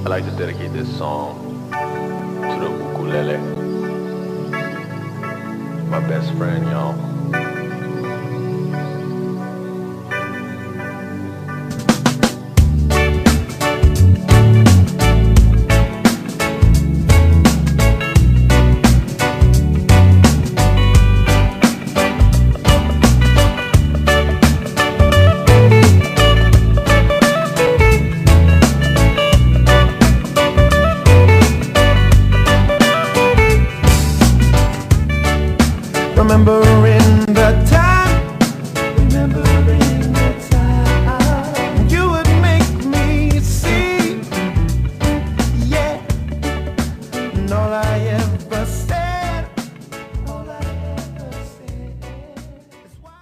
I'd like to dedicate this song to the ukulele. My best friend, y'all. Remembering the time you would make me see, yeah. And all I ever said is why.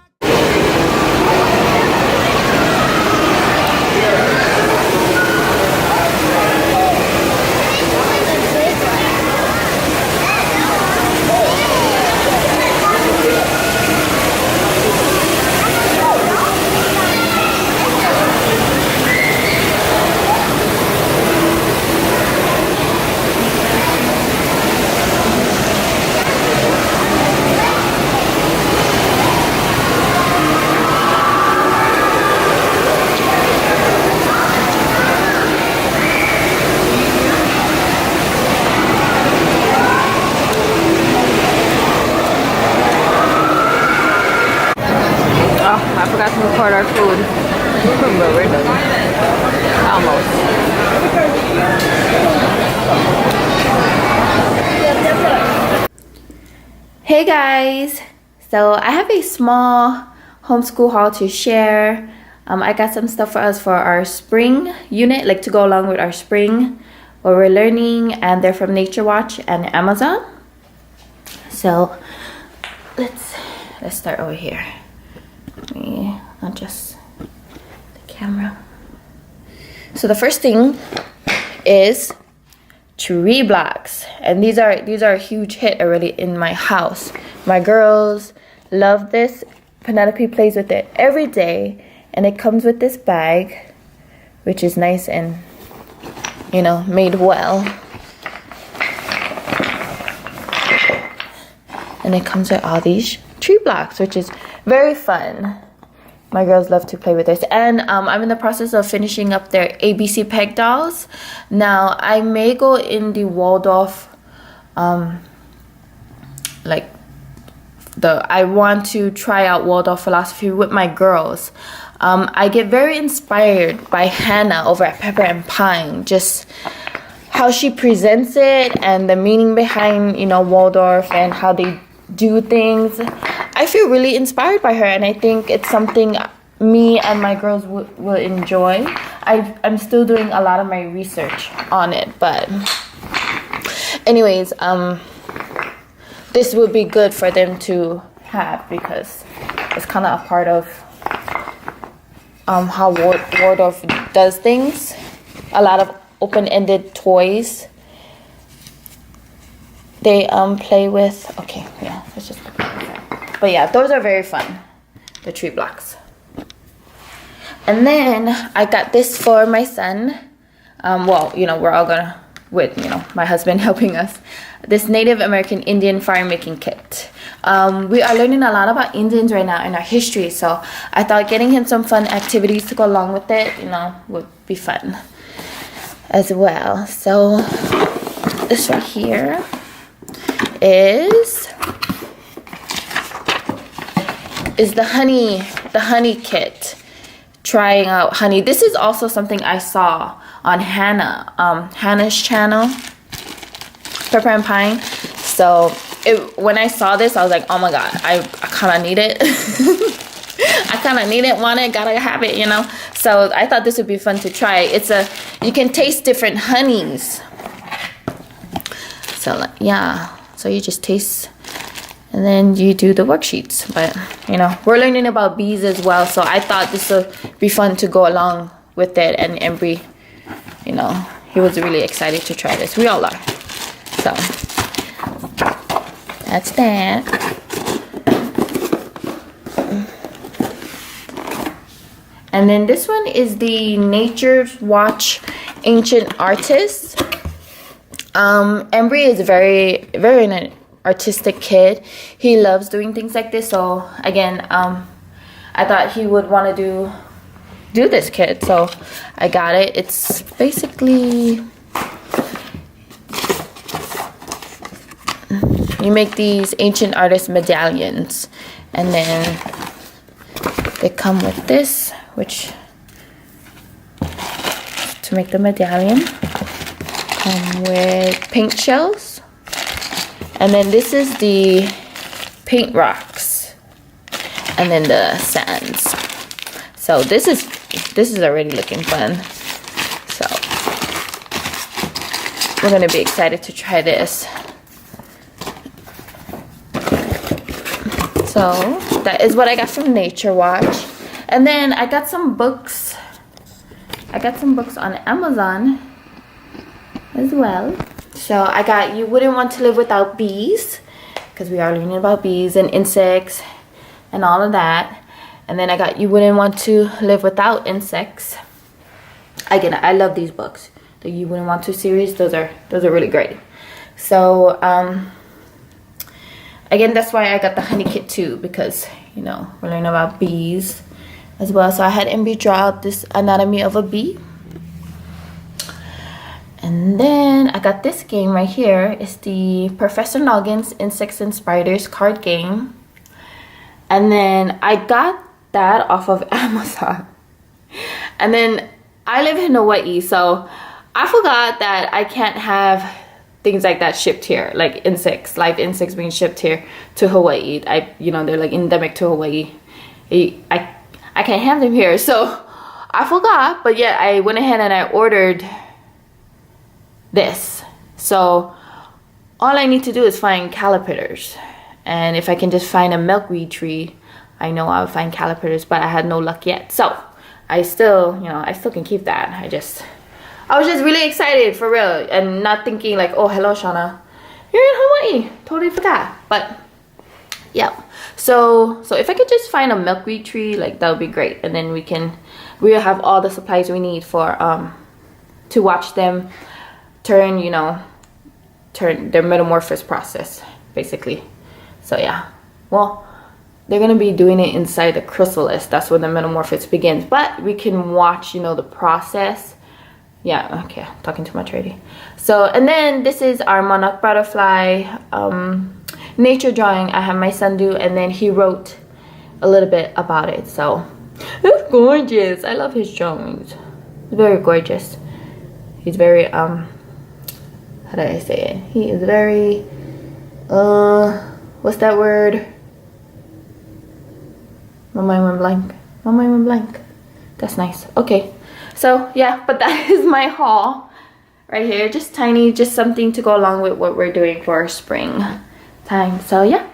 I forgot to record our food, but we're done. Almost. Hey guys! So I have a small homeschool haul to share. I got some stuff for us for our spring unit, like to go along with our spring, what we're learning, and they're from Nature Watch and Amazon. So let's start over here. Let me adjust the camera. So the first thing is tree blocks, and these are a huge hit already in my house. My girls love this. Penelope plays with it every day, and it comes with this bag, which is nice and, you know, made well. And it comes with all these tree blocks, which is very fun. My girls love to play with this. And I'm in the process of finishing up their ABC peg dolls. Now I may go in the Waldorf, I want to try out Waldorf philosophy with my girls. I get very inspired by Hannah over at Pepper and Pine, just how she presents it and the meaning behind, you know, Waldorf and how they do things. I feel really inspired by her, and I think it's something me and my girls will enjoy. I'm still doing a lot of my research on it, but anyways, this would be good for them to have because it's kind of a part of how Waldorf does things. A lot of open-ended toys they play with. Okay, yeah, let's just. But yeah, those are very fun. The tree blocks. And then I got this for my son. Well, you know, we're all gonna, with, you know, my husband helping us. This Native American Indian fire making kit. We are learning a lot about Indians right now in our history, so I thought getting him some fun activities to go along with it, you know, would be fun as well. So this right here is the honey kit. Trying out honey. This is also something I saw on Hannah's channel, Pepper and Pine. So when I saw this, I was like, oh my god, I kind of need it. I kind of need it, want it, gotta have it, you know. So I thought this would be fun to try. You can taste different honeys. So yeah, so you just taste. And then you do the worksheets. But, you know, we're learning about bees as well. So I thought this would be fun to go along with it. And Embry, you know, he was really excited to try this. We all are. So, that's that. And then this one is the Nature's Watch Ancient Artists. Embry is very, very artistic kid. He loves doing things like this, so again I thought he would want to do this kit, so I got it. It's basically, you make these ancient artist medallions, and then they come with this, which to make the medallion come with paint shells. And then this is the paint rocks, and then the sands. So this is already looking fun. So we're gonna be excited to try this. So that is what I got from Nature Watch. And then I got some books. I got some books on Amazon as well. So I got You Wouldn't Want to Live Without Bees, because we are learning about bees and insects and all of that. And then I got You Wouldn't Want to Live Without Insects. Again, I love these books. The You Wouldn't Want to series, those are really great. So again, that's why I got the honey kit too, because, you know, we're learning about bees as well. So I had Embry draw out this anatomy of a bee. And then I got this game right here. It's the Professor Noggins Insects and Spiders card game. And then I got that off of Amazon. And then I live in Hawaii, so I forgot that I can't have things like that shipped here, like insects, live insects being shipped here to Hawaii. You know, they're like endemic to Hawaii. I can't have them here, so I forgot. But yeah, I went ahead and I ordered this. So all I need to do is find caterpillars, and if I can just find a milkweed tree, I know I'll find caterpillars, but I had no luck yet. So I still, you know, I still can keep that. I was just really excited, for real, and not thinking like, oh, hello Shauna, you're in Hawaii, totally forgot. But yeah, so if I could just find a milkweed tree, like, that would be great. And then we'll have all the supplies we need for to watch them turn their metamorphosis process, basically. So yeah, well, they're gonna be doing it inside the chrysalis. That's where the metamorphosis begins, but we can watch, you know, the process. Yeah, okay, talking too much already. So, and then this is our monarch butterfly nature drawing I have my son do, and then he wrote a little bit about it. So it's gorgeous. I love his drawings. It's very gorgeous. He's very how do I say it? He is very what's that word? My mind went blank. My mind went blank. That's nice. Okay. So yeah, but that is my haul right here. Just tiny, just something to go along with what we're doing for our spring time. So yeah.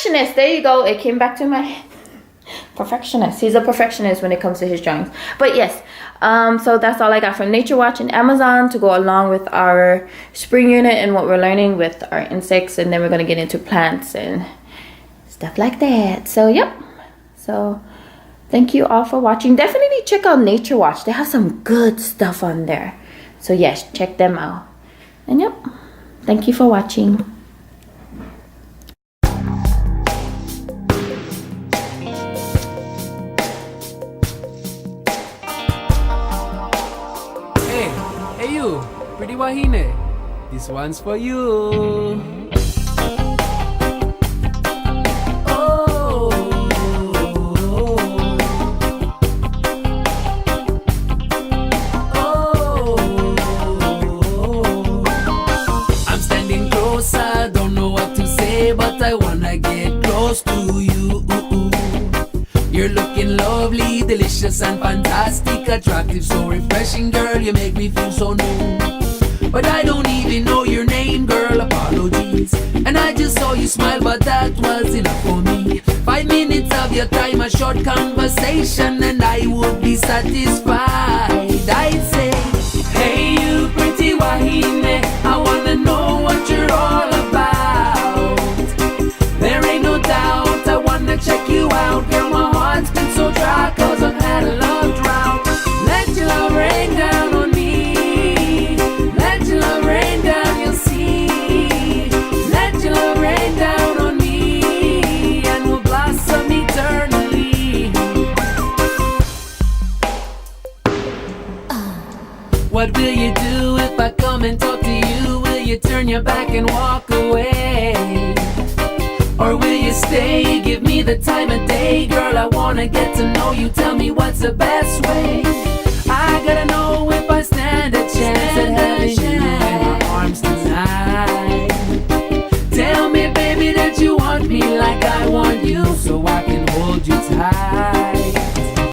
perfectionist. There you go. It came back to my head. Perfectionist. He's a perfectionist when it comes to his drawings. But yes, so that's all I got from Nature Watch and Amazon to go along with our spring unit and what we're learning with our insects, and then we're going to get into plants and stuff like that. So yep, so thank you all for watching. Definitely check out Nature Watch. They have some good stuff on there, so yes, check them out. And yep, thank you for watching. Hey you, pretty wahine. This one's for you. Oh, I'm standing closer, don't know what to say, but I wanna get close to you. You're looking lovely, delicious and fantastic, attractive, so refreshing, girl, you make me feel so new. But I don't even know your name, girl, apologies. And I just saw you smile, but that was enough for me. 5 minutes of your time, a short conversation, and I would be satisfied. I'd say, hey you pretty wahine, I wanna know what you're all about. There ain't no doubt, I wanna check you out, girl, my heart's been so dry, cause I've had a love drought. Let your love rain down on me, let your love rain down, you'll see. Let your love rain down on me, and we'll blossom eternally. What will you do if I come and talk to you? Will you turn your back and walk away? Or will you stay? Give me the time of day, girl, I wanna get to know you. Tell me what's the best way. I gotta know if I stand a chance at having you in my arms tonight. Tell me, baby, that you want me like I want you, so I